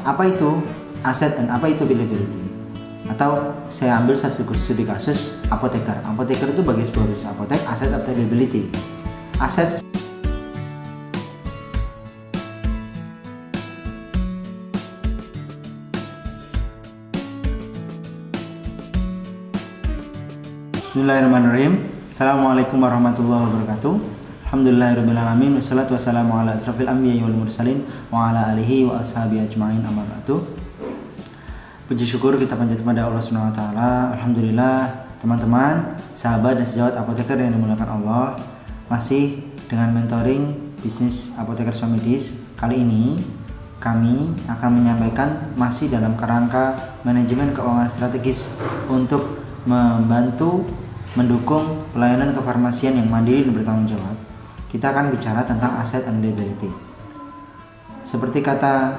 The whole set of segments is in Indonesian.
apa itu aset dan apa itu liability? Atau saya ambil satu studi kasus apoteker. Apoteker itu bagi sebuah bisnis apotek, aset atau liability. Aset Bismillahirrahmanirrahim. Assalamualaikum warahmatullahi wabarakatuh. Alhamdulillahirrahmanirrahim. Wassalatu wassalamu ala asrafil anbiya'i wal mursalin wa ala alihi wa ashabihi ajma'in, amma ba'du. Puji syukur kita panjatkan kepada Allah Subhanahu wa taala. Alhamdulillah, teman-teman, sahabat dan sejawat apoteker yang dimuliakan Allah, masih dengan mentoring bisnis apoteker Swamedis. Kali ini kami akan menyampaikan masih dalam kerangka manajemen keuangan strategis untuk membantu mendukung pelayanan kefarmasian yang mandiri dan bertanggung jawab. Kita akan bicara tentang aset and liability. Seperti kata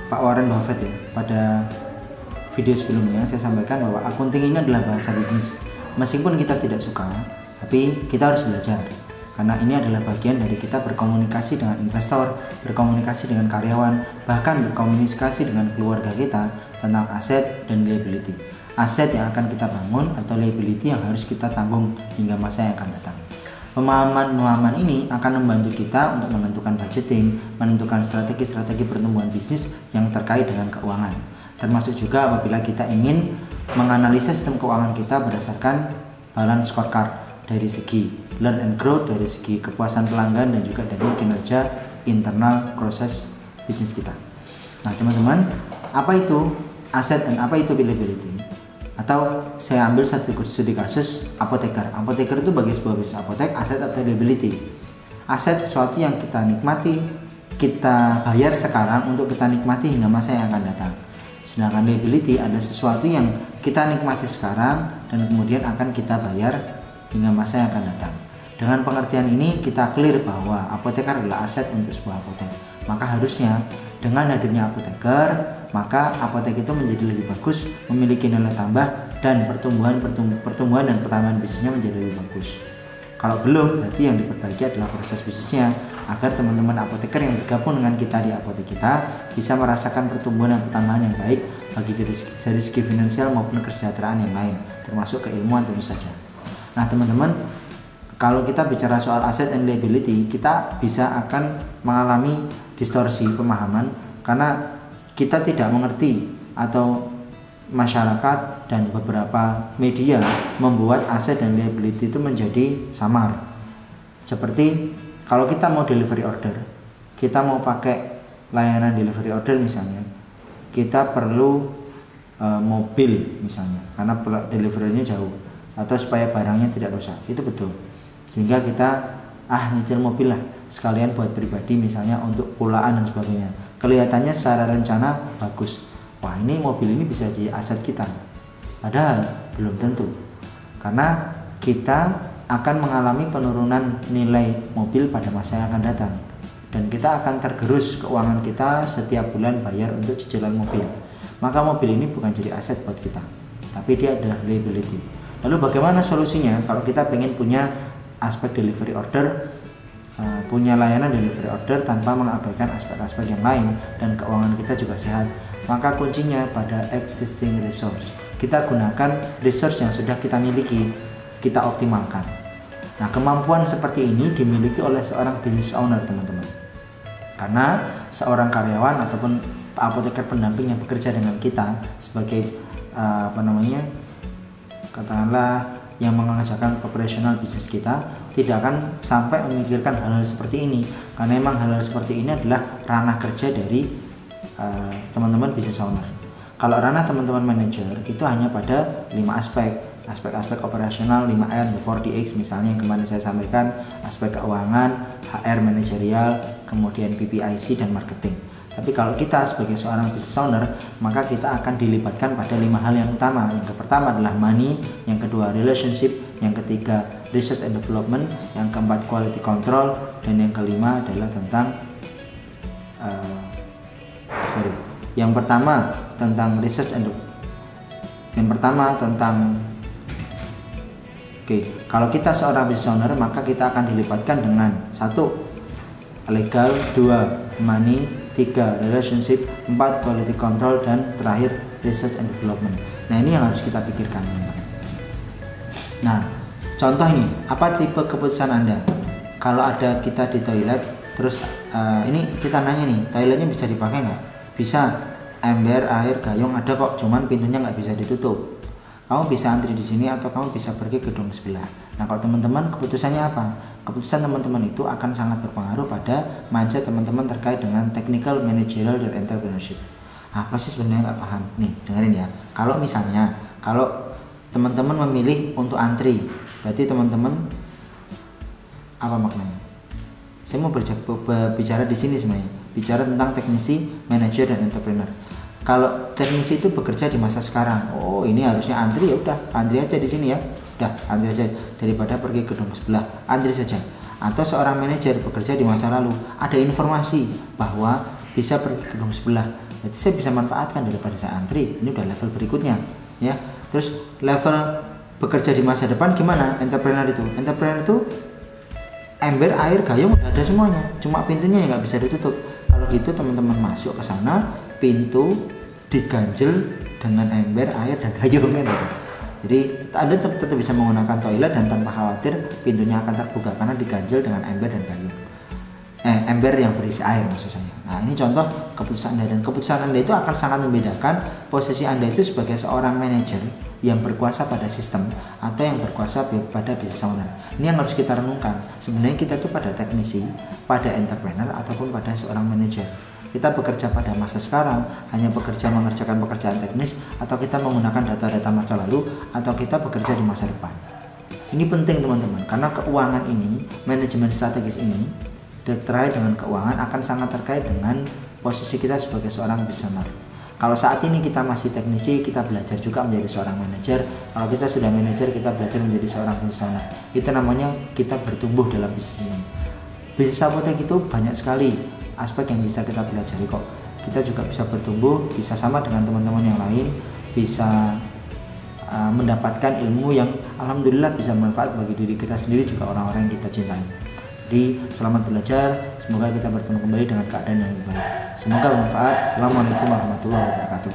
Pak Warren Buffett ya, pada video sebelumnya saya sampaikan bahwa accounting ini adalah bahasa bisnis. Meskipun kita tidak suka, tapi kita harus belajar. Karena ini adalah bagian dari kita berkomunikasi dengan investor, berkomunikasi dengan karyawan, bahkan berkomunikasi dengan keluarga kita tentang aset dan liability. Aset yang akan kita bangun atau liability yang harus kita tanggung hingga masa yang akan datang. Pemahaman ini akan membantu kita untuk menentukan budgeting, menentukan strategi-strategi pertumbuhan bisnis yang terkait dengan keuangan. Termasuk juga apabila kita ingin menganalisa sistem keuangan kita berdasarkan balance scorecard dari segi learn and growth, dari segi kepuasan pelanggan, dan juga dari kinerja internal proses bisnis kita. Nah teman-teman, apa itu aset dan apa itu liability? Atau saya ambil satu studi kasus apoteker. Apoteker itu bagi sebuah bisnis apotek, aset atau liability. Aset sesuatu yang kita nikmati, kita bayar sekarang untuk kita nikmati hingga masa yang akan datang. Sedangkan liability ada sesuatu yang kita nikmati sekarang dan kemudian akan kita bayar hingga masa yang akan datang. Dengan pengertian ini kita clear bahwa apoteker adalah aset untuk sebuah apotek. Maka harusnya dengan hadirnya apoteker, maka apotek itu menjadi lebih bagus, memiliki nilai tambah, dan pertumbuhan dan pertambahan bisnisnya menjadi lebih bagus. Kalau belum, berarti yang diperbaiki adalah proses bisnisnya, agar teman-teman apoteker yang bergabung dengan kita di apotek kita bisa merasakan pertumbuhan dan pertambahan yang baik bagi dari segi finansial maupun kesejahteraan yang lain, termasuk keilmuan tentu saja. Nah teman-teman, kalau kita bicara soal aset and liability, kita bisa akan mengalami distorsi pemahaman karena kita tidak mengerti atau masyarakat dan beberapa media membuat aset dan liability itu menjadi samar. Seperti kalau kita mau delivery order, kita mau pakai layanan delivery order misalnya, kita perlu mobil misalnya karena deliverynya jauh atau supaya barangnya tidak rusak, itu betul. Sehingga kita nyicil mobil lah sekalian buat pribadi misalnya untuk pulaan dan sebagainya. Kelihatannya secara rencana bagus, wah ini mobil ini bisa jadi aset kita, padahal belum tentu, karena kita akan mengalami penurunan nilai mobil pada masa yang akan datang dan kita akan tergerus keuangan kita setiap bulan bayar untuk cicilan mobil. Maka mobil ini bukan jadi aset buat kita, tapi dia adalah liability. Lalu bagaimana solusinya kalau kita pengen punya aspek delivery order, punya layanan delivery order tanpa mengabaikan aspek-aspek yang lain dan keuangan kita juga sehat? Maka kuncinya pada existing resource. Kita gunakan resource yang sudah kita miliki, kita optimalkan. Nah kemampuan seperti ini dimiliki oleh seorang business owner teman-teman, karena seorang karyawan ataupun apoteker pendamping yang bekerja dengan kita sebagai katakanlah yang mengerjakan operasional bisnis kita, tidak akan sampai memikirkan hal-hal seperti ini, karena memang hal-hal seperti ini adalah ranah kerja dari teman-teman business owner. Kalau ranah teman-teman manajer itu hanya pada 5 aspek operasional, 5R, the 4DX misalnya yang kemarin saya sampaikan, aspek keuangan, HR manajerial, kemudian PPIC dan marketing. Tapi kalau kita sebagai seorang business owner, maka kita akan dilibatkan pada 5 hal yang utama. Yang pertama adalah money, yang kedua relationship, yang ketiga research and development, yang keempat quality control, dan yang kelima adalah tentang yang pertama tentang research and kalau kita seorang business owner, maka kita akan dilibatkan dengan 1 legal, 2 money, 3 relationship, 4 quality control, dan terakhir research and development. Nah, ini yang harus kita pikirkan, teman-teman. Nah, contoh ini, apa tipe keputusan Anda? Kalau ada kita di toilet, terus ini kita nanya nih, toiletnya bisa dipakai nggak? Bisa, ember, air, gayung ada kok, cuman pintunya nggak bisa ditutup. Kamu bisa antri di sini atau kamu bisa pergi ke gedung sebelah. Nah, kalau teman-teman keputusannya apa? Keputusan teman-teman itu akan sangat berpengaruh pada mindset teman-teman terkait dengan technical, managerial, dan entrepreneurship. Apa sih sebenarnya nggak paham? Nih, dengerin ya. Kalau misalnya, kalau teman-teman memilih untuk antri, berarti teman-teman apa maknanya? Saya mau bicara di sini sebenarnya, bicara tentang teknisi, manajer, dan entrepreneur. Kalau teknisi itu bekerja di masa sekarang, oh ini harusnya antri, ya udah antri aja di sini ya, udah antri aja daripada pergi ke gedung sebelah, antri saja. Atau seorang manajer bekerja di masa lalu, ada informasi bahwa bisa pergi ke gedung sebelah, berarti saya bisa manfaatkan daripada saya antri. Ini udah level berikutnya, ya. Terus level bekerja di masa depan gimana? Entrepreneur itu ember, air, gayung udah ada semuanya, cuma pintunya yang nggak bisa ditutup. Kalau gitu teman-teman masuk ke sana, pintu diganjel dengan ember, air, dan gayung kan gitu. Jadi Anda tetap bisa menggunakan toilet dan tanpa khawatir pintunya akan terbuka karena diganjel dengan ember dan gayung. Ember yang berisi air maksud saya. Nah, ini contoh keputusan Anda, dan keputusan Anda itu akan sangat membedakan posisi Anda itu sebagai seorang manajer yang berkuasa pada sistem atau yang berkuasa pada business owner. Ini yang harus kita renungkan. Sebenarnya kita itu pada teknisi, pada entrepreneur, ataupun pada seorang manajer. Kita bekerja pada masa sekarang, hanya bekerja mengerjakan pekerjaan teknis, atau kita menggunakan data-data masa lalu, atau kita bekerja di masa depan. Ini penting teman-teman, karena keuangan ini, manajemen strategis ini, terkait dengan keuangan akan sangat terkait dengan posisi kita sebagai seorang business owner. Kalau saat ini kita masih teknisi, kita belajar juga menjadi seorang manajer. Kalau kita sudah manajer, kita belajar menjadi seorang business owner. Itu namanya kita bertumbuh dalam bisnis ini. Bisnis apotek itu banyak sekali aspek yang bisa kita pelajari kok. Kita juga bisa bertumbuh, bisa sama dengan teman-teman yang lain, bisa mendapatkan ilmu yang alhamdulillah bisa bermanfaat bagi diri kita sendiri, juga orang-orang yang kita cintai. Jadi selamat belajar, semoga kita bertemu kembali dengan keadaan yang lebih baik. Semoga bermanfaat. Assalamualaikum warahmatullahi wabarakatuh.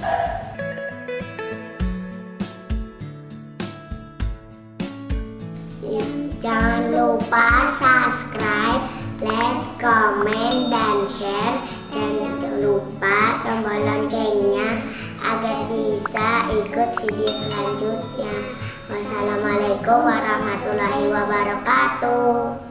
Jangan lupa subscribe, like, comment, dan share. Jangan lupa tombol loncengnya agar bisa ikut video selanjutnya. Wassalamualaikum warahmatullahi wabarakatuh.